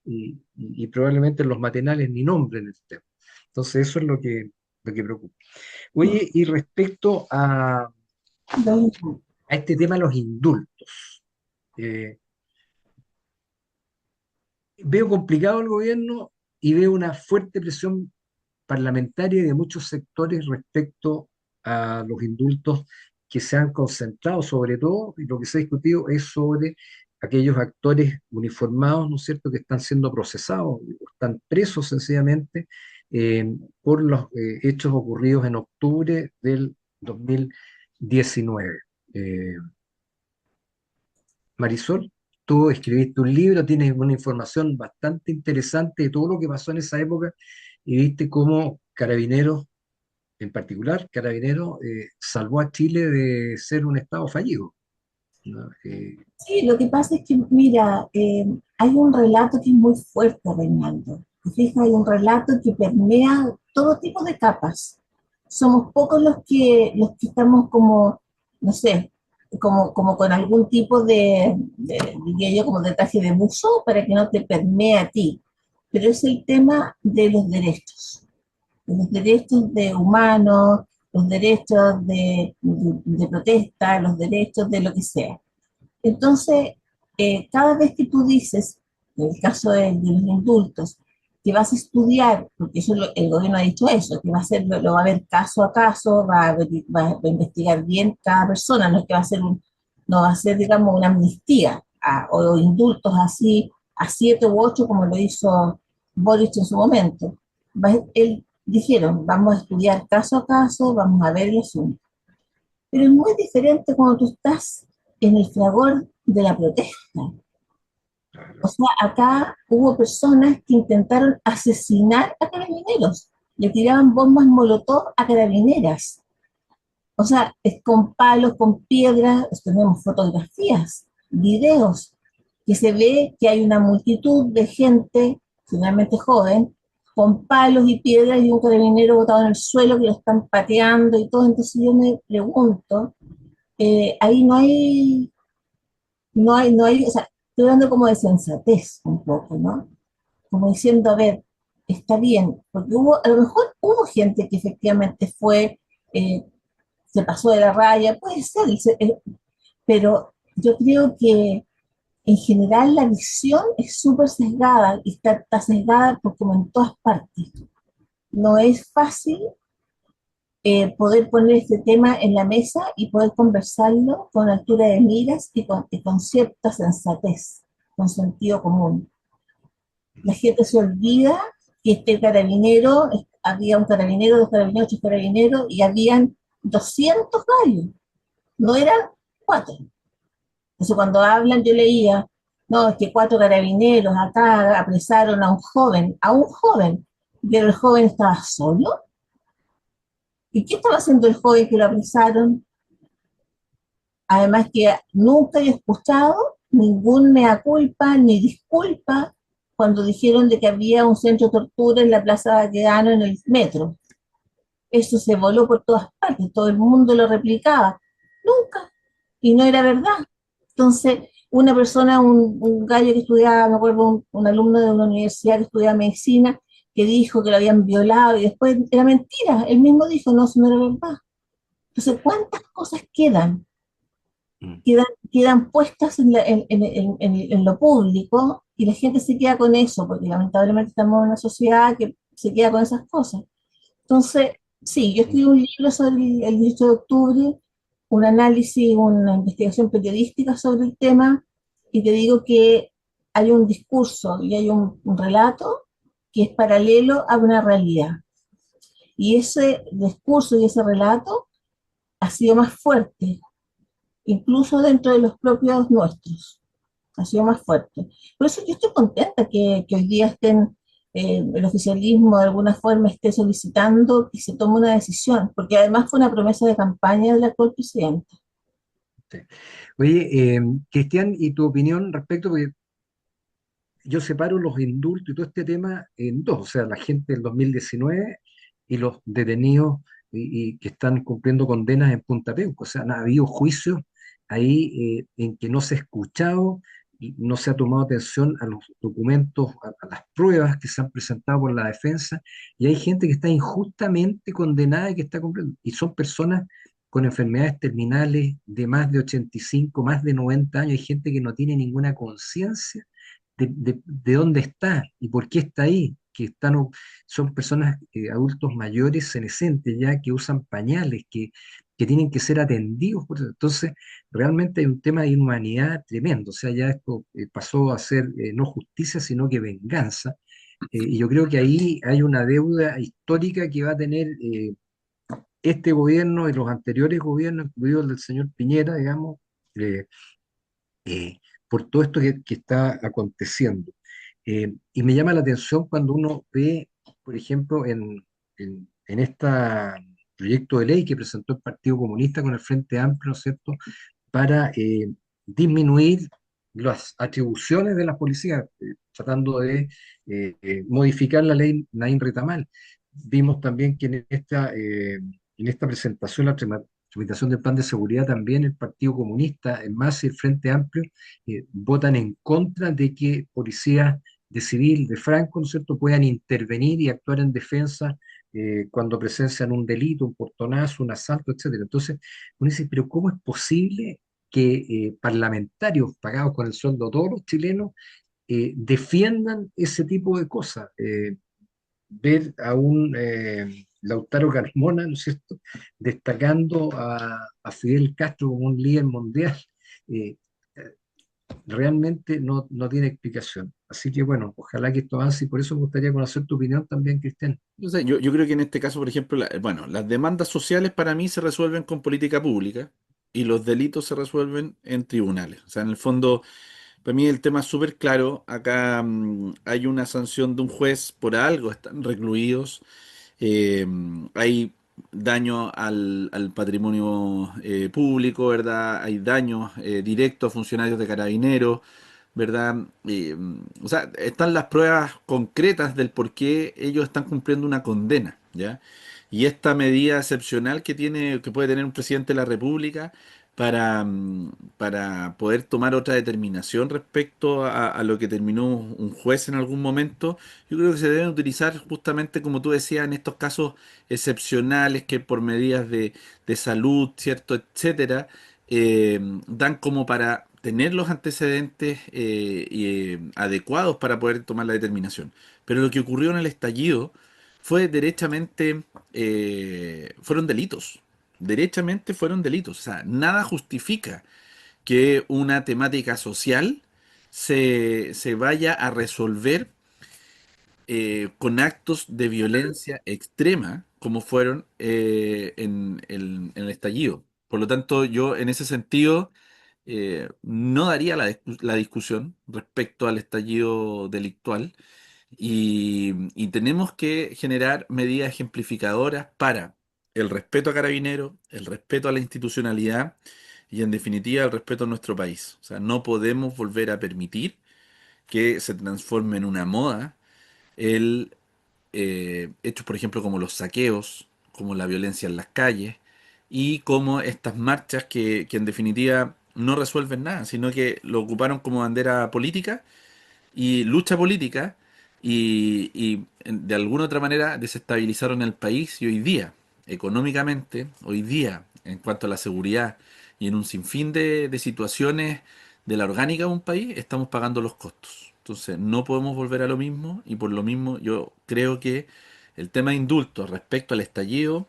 [SPEAKER 1] y probablemente en los matinales ni nombren el tema. Entonces, eso es lo que preocupa. Oye, y respecto a este tema de los indultos. Eh, Veo complicado el gobierno y veo una fuerte presión parlamentaria y de muchos sectores respecto a los indultos que se han concentrado, sobre todo, y lo que se ha discutido es sobre aquellos actores uniformados, ¿no es cierto?, que están siendo procesados, o están presos sencillamente por los hechos ocurridos en octubre del 2019. Eh, Marisol, tú escribiste un libro, tienes una información bastante interesante de todo lo que pasó en esa época y viste cómo Carabineros, en particular Carabineros, salvó a Chile de ser un estado fallido, ¿no?
[SPEAKER 2] Sí, lo que pasa es que, mira, hay un relato que es muy fuerte, Reinaldo. Te fijas, hay un relato que permea todo tipo de capas. Somos pocos los que estamos como, no sé, como con algún tipo diría yo, como de traje de buzo para que no te permee a ti. Pero es el tema de los derechos de humanos, los derechos de protesta, los derechos de lo que sea. Entonces, cada vez que tú dices, en el caso de los indultos, que vas a estudiar, porque el gobierno ha dicho eso, que va a ser, lo va a ver caso a caso, va a investigar bien cada persona, no es que va a ser no va a ser, digamos, una amnistía o indultos así a 7 u 8 como lo hizo Boris en su momento. Dijeron, vamos a estudiar caso a caso, vamos a ver el asunto. Pero es muy diferente cuando tú estás en el fragor de la protesta. O sea, acá hubo personas que intentaron asesinar a carabineros, le tiraban bombas molotov a carabineras. O sea, es con palos, con piedras, tenemos fotografías, videos, que se ve que hay una multitud de gente, generalmente joven, con palos y piedras y un carabinero botado en el suelo que lo están pateando y todo. Entonces yo me pregunto, ahí no hay, o sea, estoy hablando como de sensatez un poco, ¿no? Como diciendo, a ver, está bien, porque a lo mejor hubo gente que efectivamente eh, se pasó de la raya, puede ser, pero yo creo que en general la visión es súper sesgada y está sesgada por como en todas partes. No es fácil poder poner este tema en la mesa y poder conversarlo con altura de miras y con cierta sensatez, con sentido común. La gente se olvida que este carabinero, había un carabinero, 2 carabineros, 3 carabineros, y habían 200 gallos, no eran 4. Entonces cuando hablan, yo leía, no, es que 4 carabineros acá apresaron a un joven, pero el joven estaba solo. ¿Y qué estaba haciendo el joven que lo apresaron? Además que nunca he escuchado ningún mea culpa ni disculpa cuando dijeron de que había un centro de tortura en la Plaza Baquedano en el metro. Eso se voló por todas partes, todo el mundo lo replicaba. Nunca. Y no era verdad. Entonces, una persona, un gallo que estudiaba, me acuerdo, un alumno de una universidad que estudiaba medicina, que dijo que lo habían violado y después era mentira. Él mismo dijo, no, eso no era verdad. Entonces, ¿cuántas cosas
[SPEAKER 3] Mm.
[SPEAKER 2] quedan puestas en lo público y la gente se queda con eso, porque lamentablemente estamos en una sociedad que se queda con esas cosas? Entonces, sí, yo escribí un libro sobre el 18 de octubre, un análisis, una investigación periodística sobre el tema, y te digo que hay un discurso y hay un relato que es paralelo a una realidad. Y ese discurso y ese relato ha sido más fuerte, incluso dentro de los propios nuestros, ha sido más fuerte. Por eso yo estoy contenta que hoy día el oficialismo de alguna forma esté solicitando que se tome una decisión, porque además fue una promesa de campaña del actual presidente.
[SPEAKER 1] Sí. Oye, Cristian, ¿y tu opinión respecto? Porque yo separo los indultos y todo este tema en dos, o sea, la gente del 2019 y los detenidos y que están cumpliendo condenas en Punta Peuco. O sea, no ha habido juicios ahí en que no se ha escuchado y no se ha tomado atención a los documentos, a las pruebas que se han presentado por la defensa, y hay gente que está injustamente condenada y que está cumpliendo, y son personas con enfermedades terminales de más de 85, más de 90 años, hay gente que no tiene ninguna conciencia de dónde está y por qué está ahí, que son personas, adultos mayores, senescentes ya, que usan pañales, que tienen que ser atendidos por eso. Entonces, realmente hay un tema de inhumanidad tremendo, o sea, ya esto pasó a ser no justicia, sino que venganza, y yo creo que ahí hay una deuda histórica que va a tener este gobierno y los anteriores gobiernos, incluido el del señor Piñera, digamos, eh, por todo esto que está aconteciendo. Y me llama la atención cuando uno ve, por ejemplo, en este proyecto de ley que presentó el Partido Comunista con el Frente Amplio, ¿no es cierto?, para disminuir las atribuciones de la policía, tratando de modificar la ley Naín Retamal. Vimos también que en esta presentación, la tramitación del plan de seguridad, también el Partido Comunista, el MAS y el Frente Amplio votan en contra de que policías de civil, de Franco, ¿no es cierto?, puedan intervenir y actuar en defensa cuando presencian un delito, un portonazo, un asalto, etcétera. Entonces, uno dice, pero ¿cómo es posible que parlamentarios pagados con el sueldo de todos los chilenos defiendan ese tipo de cosas? Ver a un Lautaro Carmona, ¿no es cierto?, destacando a Fidel Castro como un líder mundial, eh, eh, realmente no tiene explicación. Así que bueno, ojalá que esto avance y por eso me gustaría conocer tu opinión también, Cristian.
[SPEAKER 3] No sé, yo creo que en este caso, por ejemplo, bueno, las demandas sociales para mí se resuelven con política pública y los delitos se resuelven en tribunales. O sea, en el fondo, para mí el tema es súper claro. Acá hay una sanción de un juez por algo, están recluidos. Hay daño al patrimonio público, ¿verdad? Hay daños directos a funcionarios de carabineros, ¿verdad? O sea, están las pruebas concretas del por qué ellos están cumpliendo una condena, ¿ya? Y esta medida excepcional que puede tener un presidente de la República para poder tomar otra determinación respecto a lo que terminó un juez en algún momento, yo creo que se deben utilizar justamente, como tú decías, en estos casos excepcionales que por medidas de salud, ¿cierto?, etcétera, dan como para tener los antecedentes adecuados para poder tomar la determinación. Pero lo que ocurrió en el estallido fue derechamente, fueron delitos. Derechamente fueron delitos. O sea, nada justifica que una temática social se vaya a resolver con actos de violencia extrema como fueron en el estallido. Por lo tanto, yo en ese sentido no daría la discusión respecto al estallido delictual y tenemos que generar medidas ejemplificadoras para el respeto a Carabineros, el respeto a la institucionalidad y en definitiva el respeto a nuestro país. O sea, no podemos volver a permitir que se transforme en una moda el hechos, por ejemplo, como los saqueos, como la violencia en las calles y como estas marchas que en definitiva no resuelven nada, sino que lo ocuparon como bandera política y lucha política de alguna otra manera desestabilizaron el país y hoy día, económicamente, hoy día, en cuanto a la seguridad y en un sinfín de situaciones de la orgánica de un país, estamos pagando los costos. Entonces, no podemos volver a lo mismo y por lo mismo yo creo que el tema de indultos respecto al estallido,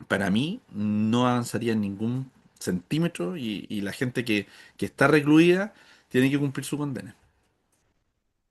[SPEAKER 3] para mí, no avanzaría en ningún centímetro y la gente que está recluida tiene que cumplir su condena.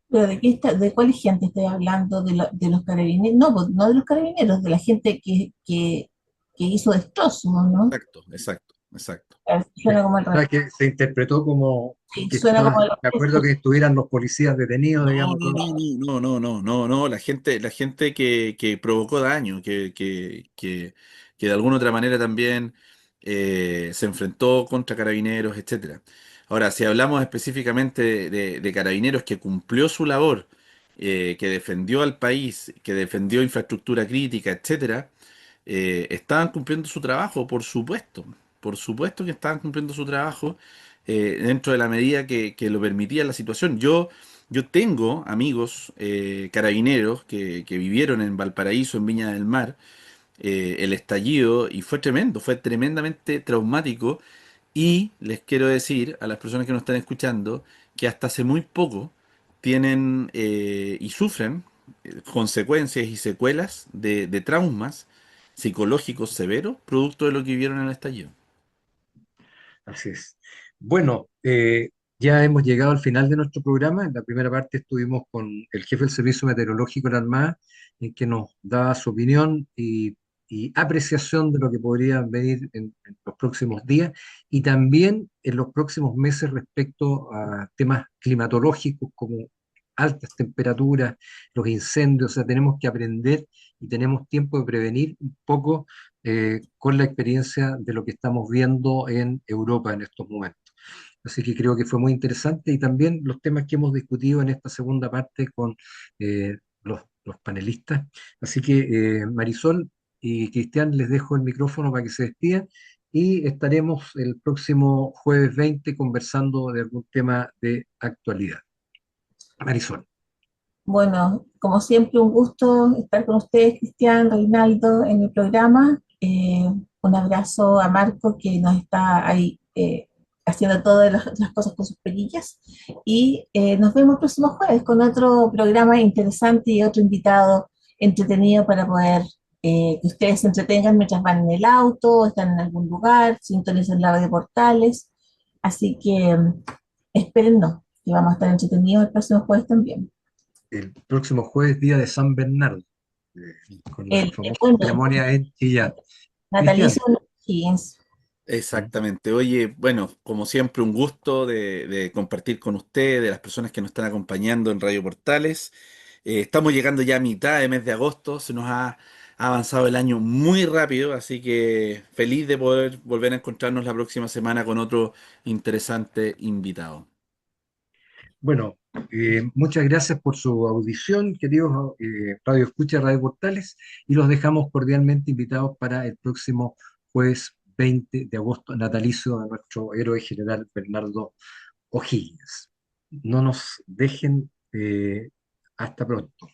[SPEAKER 2] Pero ¿de cuál gente estoy hablando? ¿De los carabineros? No, pues, no de los carabineros, de la gente que hizo destrozos, ¿no?
[SPEAKER 3] Exacto, exacto, exacto.
[SPEAKER 2] Suena como el
[SPEAKER 1] O sea, que se interpretó como
[SPEAKER 2] sí,
[SPEAKER 1] que
[SPEAKER 2] suena como
[SPEAKER 1] estaban
[SPEAKER 2] el
[SPEAKER 1] de acuerdo que estuvieran los policías detenidos,
[SPEAKER 3] No,
[SPEAKER 1] digamos,
[SPEAKER 3] no,
[SPEAKER 1] todo
[SPEAKER 3] no,
[SPEAKER 1] eso.
[SPEAKER 3] no, no, no, no, no, no, la gente que provocó daño, que de alguna otra manera también se enfrentó contra carabineros, etcétera. Ahora, si hablamos específicamente de carabineros que cumplió su labor, que defendió al país, que defendió infraestructura crítica, etcétera, estaban cumpliendo su trabajo, por supuesto que estaban cumpliendo su trabajo dentro de la medida que lo permitía la situación. Yo tengo amigos carabineros que vivieron en Valparaíso, en Viña del Mar, el estallido y fue tremendo, fue tremendamente traumático y les quiero decir a las personas que nos están escuchando que hasta hace muy poco tienen y sufren consecuencias y secuelas de traumas psicológicos severos producto de lo que vivieron en el estallido.
[SPEAKER 1] Así es. Bueno, ya hemos llegado al final de nuestro programa. En la primera parte estuvimos con el jefe del Servicio Meteorológico de la Armada, en que nos daba su opinión y y apreciación de lo que podría venir en los próximos días y también en los próximos meses respecto a temas climatológicos como altas temperaturas, los incendios. O sea, tenemos que aprender y tenemos tiempo de prevenir un poco con la experiencia de lo que estamos viendo en Europa en estos momentos. Así que creo que fue muy interesante y también los temas que hemos discutido en esta segunda parte con los panelistas. Así que Marisol y Cristian, les dejo el micrófono para que se despidan y estaremos el próximo jueves 20 conversando de algún tema de actualidad. Marisol.
[SPEAKER 2] Bueno, como siempre, un gusto estar con ustedes, Cristian, Reinaldo, en el programa. Un abrazo a Marco, que nos está ahí haciendo todas las cosas con sus perillas. Y nos vemos el próximo jueves con otro programa interesante y otro invitado entretenido para poder que ustedes se entretengan mientras van en el auto, están en algún lugar, sintonizan la radio Portales. Así que espérennos, que vamos a estar entretenidos el próximo jueves también.
[SPEAKER 1] El próximo jueves, día de San Bernardo, con la famosa
[SPEAKER 2] Bueno,
[SPEAKER 1] ceremonia en Chillán. Cristian,
[SPEAKER 2] natalicio Higgins.
[SPEAKER 3] Exactamente. Oye, bueno, como siempre, un gusto de compartir con usted, de las personas que nos están acompañando en Radio Portales. Estamos llegando ya a mitad de mes de agosto, se nos ha avanzado el año muy rápido, así que feliz de poder volver a encontrarnos la próxima semana con otro interesante invitado.
[SPEAKER 1] bueno, muchas gracias por su audición, queridos Radio Escucha, Radio Portales, y los dejamos cordialmente invitados para el próximo jueves 20 de agosto, natalicio de nuestro héroe general Bernardo O'Higgins. No nos dejen, hasta pronto.